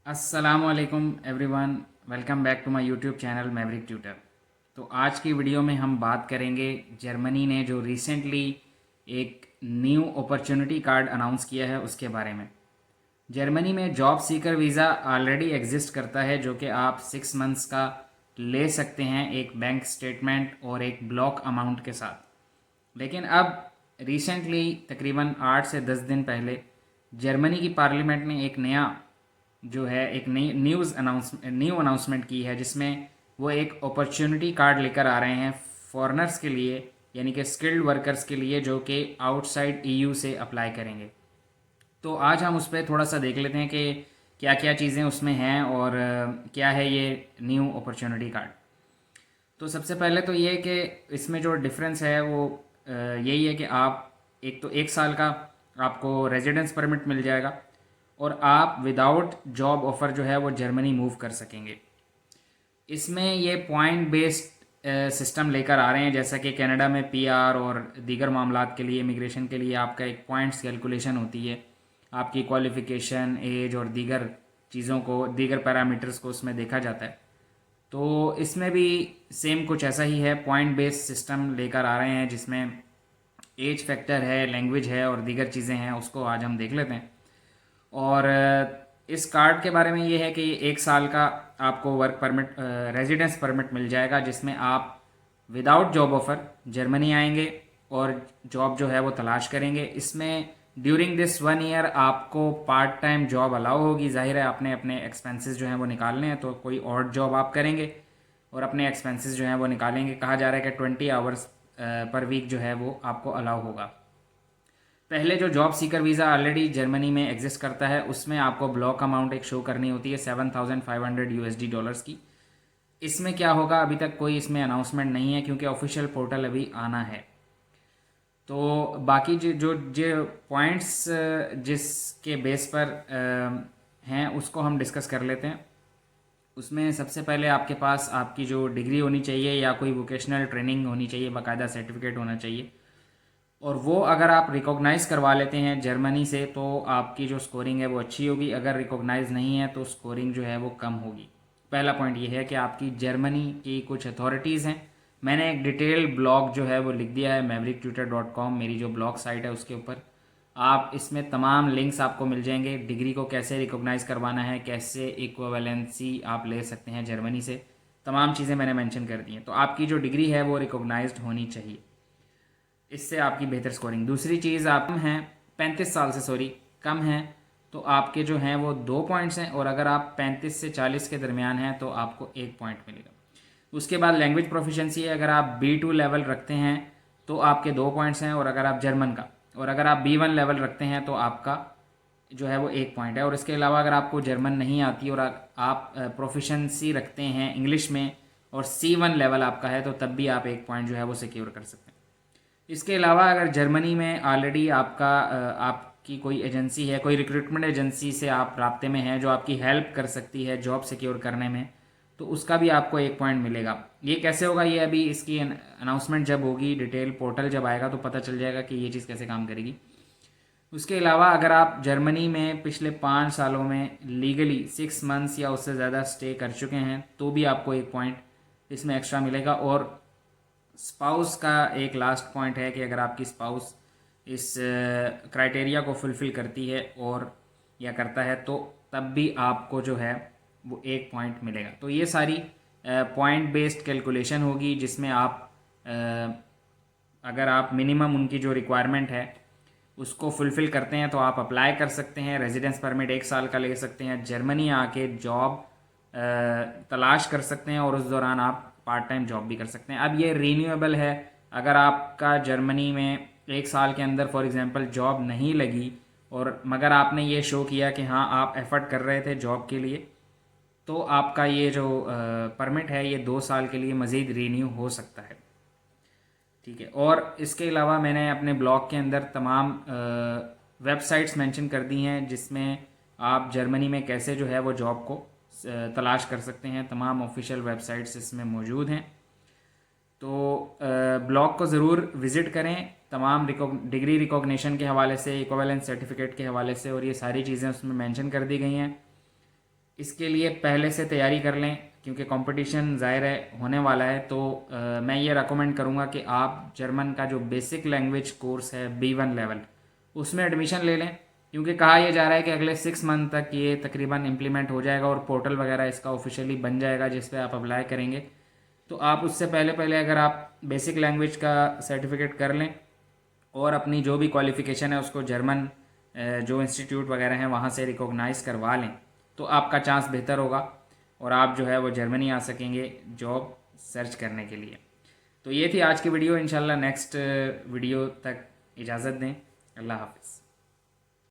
अस्सलामुअलैकुम everyone, welcome back to my YouTube channel Maverick Tutor. तो आज की वीडियो में हम बात करेंगे जर्मनी ने जो रिसेंटली एक न्यू अपॉर्चुनिटी कार्ड अनाउंस किया है उसके बारे में। जर्मनी में job seeker visa already exist करता है, जो कि आप 6 मंथ्स का ले सकते हैं एक बैंक स्टेटमेंट और एक ब्लॉक अमाउंट के साथ। लेकिन अब रिसेंटली तकरीबन 8 से 10 दिन पहले जर्मनी की पार्लियामेंट ने एक नया जो है एक नई न्यू अनाउंसमेंट की है, जिसमें वो एक अपॉर्चुनिटी कार्ड लेकर आ रहे हैं फॉरेनर्स के लिए, यानी कि स्किल्ड वर्कर्स के लिए जो कि आउटसाइड ईयू से अप्लाई करेंगे। तो आज हम उस पर थोड़ा सा देख लेते हैं कि क्या क्या चीज़ें उसमें हैं और क्या है ये न्यू अपॉर्चुनिटी कार्ड। तो सबसे पहले तो ये कि इसमें जो डिफरेंस है वो यही है कि आप एक तो 1 साल का आपको रेजिडेंस परमिट मिल जाएगा और आप विदाउट जॉब ऑफ़र जो है वो जर्मनी मूव कर सकेंगे। इसमें ये पॉइंट बेस्ड सिस्टम लेकर आ रहे हैं, जैसा कि कनाडा में पीआर और दीगर मामलात के लिए इमिग्रेशन के लिए आपका एक पॉइंट्स कैलकुलेशन होती है। आपकी क्वालिफ़िकेशन, एज और दीगर चीज़ों को, दीगर पैरामीटर्स को उसमें देखा जाता है। तो इसमें भी सेम कुछ ऐसा ही है, पॉइंट बेस्ड सिस्टम लेकर आ रहे हैं जिसमें एज फैक्टर है, लैंग्वेज है और दीगर चीज़ें हैं। उसको आज हम देख लेते हैं। और इस कार्ड के बारे में ये है कि 1 साल का आपको वर्क परमिट, रेजिडेंस परमिट मिल जाएगा, जिसमें आप विदाउट जॉब ऑफ़र जर्मनी आएंगे और जॉब जो है वो तलाश करेंगे। इसमें ड्यूरिंग दिस 1 ईयर आपको पार्ट टाइम जॉब अलाउ होगी। जाहिर है आपने अपने एक्सपेंसेस जो हैं वो निकालने हैं, तो कोई और जॉब आप करेंगे और अपने एक्सपेंसेस जो हैं वो निकालेंगे। कहा जा रहा है कि 20 आवर्स पर वीक जो है वो आपको अलाउ होगा। पहले जो job seeker visa already Germany में एग्जिस्ट करता है उसमें आपको ब्लॉक अमाउंट एक शो करनी होती है 7,500 यूएसडी डॉलर्स की। इसमें क्या होगा, अभी तक कोई इसमें अनाउंसमेंट नहीं है क्योंकि ऑफिशियल पोर्टल अभी आना है। तो बाकी जो पॉइंट्स जिसके बेस पर हैं उसको हम डिस्कस कर लेते हैं। उसमें सबसे पहले आपके पास आपकी जो डिग्री होनी चाहिए या कोई वोकेशनल ट्रेनिंग होनी चाहिए, बाकायदा सर्टिफिकेट होना चाहिए। और वो अगर आप रिकॉग्नाइज़ करवा लेते हैं जर्मनी से तो आपकी जो स्कोरिंग है वो अच्छी होगी। अगर रिकॉग्नाइज़ नहीं है तो स्कोरिंग जो है वो कम होगी। पहला पॉइंट ये है कि आपकी जर्मनी की कुछ अथॉरिटीज़ हैं। मैंने एक डिटेल ब्लॉग जो है वो लिख दिया है mavriktutor.com, मेरी जो ब्लॉग साइट है उसके ऊपर। आप इसमें तमाम लिंक्स आपको मिल जाएंगे, डिग्री को कैसे रिकॉग्नाइज़ करवाना है, कैसे इक्विवेलेंसी आप ले सकते हैं जर्मनी से, तमाम चीज़ें मैंने मेंशन कर दी हैं। तो आपकी जो डिग्री है वो रिकॉग्नाइज्ड होनी चाहिए, इससे आपकी बेहतर स्कोरिंग। दूसरी चीज़, आप कम हैं 35 साल से, सॉरी कम हैं तो आपके जो हैं वो 2 पॉइंट्स हैं, और अगर आप 35 से 40 के दरमियान हैं तो आपको 1 पॉइंट मिलेगा। उसके बाद लैंग्वेज प्रोफिशेंसी है, अगर आप B2 लेवल रखते हैं तो आपके 2 पॉइंट्स हैं, और अगर आप जर्मन का, और अगर आप B1 लेवल रखते हैं तो आपका जो है वो 1 पॉइंट है। और इसके अलावा अगर आपको जर्मन नहीं आती और आप प्रोफिशेंसी रखते हैं इंग्लिश में और C1 लेवल आपका है तो तब भी आप 1 पॉइंट जो है वो सिक्योर कर सकते हैं। इसके अलावा अगर जर्मनी में ऑलरेडी आपकी कोई एजेंसी है, कोई रिक्रूटमेंट एजेंसी से आप राब्ते में हैं जो आपकी हेल्प कर सकती है जॉब सिक्योर करने में, तो उसका भी आपको 1 पॉइंट मिलेगा। ये कैसे होगा, ये अभी इसकी अनाउंसमेंट जब होगी, डिटेल पोर्टल जब आएगा तो पता चल जाएगा कि ये चीज़ कैसे काम करेगी। उसके अलावा अगर आप जर्मनी में पिछले 5 सालों में लीगली 6 मंथ्स या उससे ज़्यादा स्टे कर चुके हैं तो भी आपको 1 पॉइंट इसमें एक्स्ट्रा मिलेगा। और स्पाउस का एक लास्ट पॉइंट है कि अगर आपकी स्पाउस इस क्राइटेरिया को फुलफ़िल करती है और या करता है तो तब भी आपको जो है वो 1 पॉइंट मिलेगा। तो ये सारी पॉइंट बेस्ड कैलकुलेशन होगी, जिसमें आप अगर आप मिनिमम उनकी जो रिक्वायरमेंट है उसको फुलफ़िल करते हैं तो आप अप्लाई कर सकते हैं। रेजिडेंस परमिट 1 साल का ले सकते हैं, जर्मनी आके जॉब तलाश कर सकते हैं और उस दौरान आप पार्ट टाइम जॉब भी कर सकते हैं। अब ये रीन्यूएबल है। अगर आपका जर्मनी में 1 साल के अंदर फॉर एग्जांपल जॉब नहीं लगी और मगर आपने ये शो किया कि हाँ आप एफर्ट कर रहे थे जॉब के लिए, तो आपका ये जो परमिट है ये 2 साल के लिए मज़ीद रीन्यू हो सकता है। ठीक है। और इसके अलावा मैंने अपने ब्लॉग के अंदर तमाम वेबसाइट्स मेंशन कर दी हैं जिसमें आप जर्मनी में कैसे जो है वो जॉब को तलाश कर सकते हैं। तमाम ऑफिशियल वेबसाइट्स इसमें मौजूद हैं, तो ब्लॉग को ज़रूर विज़िट करें। तमाम डिग्री रिकॉग्निशन के हवाले से, इक्विवेलेंस सर्टिफिकेट के हवाले से, और ये सारी चीज़ें उसमें मेंशन कर दी गई हैं। इसके लिए पहले से तैयारी कर लें क्योंकि कंपटीशन ज़ाहिर है होने वाला है। तो मैं ये रेकमेंड करूँगा कि आप जर्मन का जो बेसिक लैंग्वेज कोर्स है B1 लेवल उसमें एडमिशन ले लें, क्योंकि कहा यह जा रहा है कि अगले 6 मंथ तक ये तकरीबन इम्प्लीमेंट हो जाएगा और पोर्टल वगैरह इसका ऑफिशियली बन जाएगा जिस पे आप अप्लाई करेंगे। तो आप उससे पहले पहले अगर आप बेसिक लैंग्वेज का सर्टिफिकेट कर लें और अपनी जो भी क्वालिफ़िकेशन है उसको जर्मन जो इंस्टीट्यूट वगैरह हैं वहाँ से रिकॉग्नाइज़ करवा लें, तो आपका चांस बेहतर होगा और आप जो है वो जर्मनी आ सकेंगे जॉब सर्च करने के लिए। तो ये थी आज की वीडियो। इंशाल्लाह नेक्स्ट वीडियो तक इजाज़त दें। अल्लाह हाफ़िज़।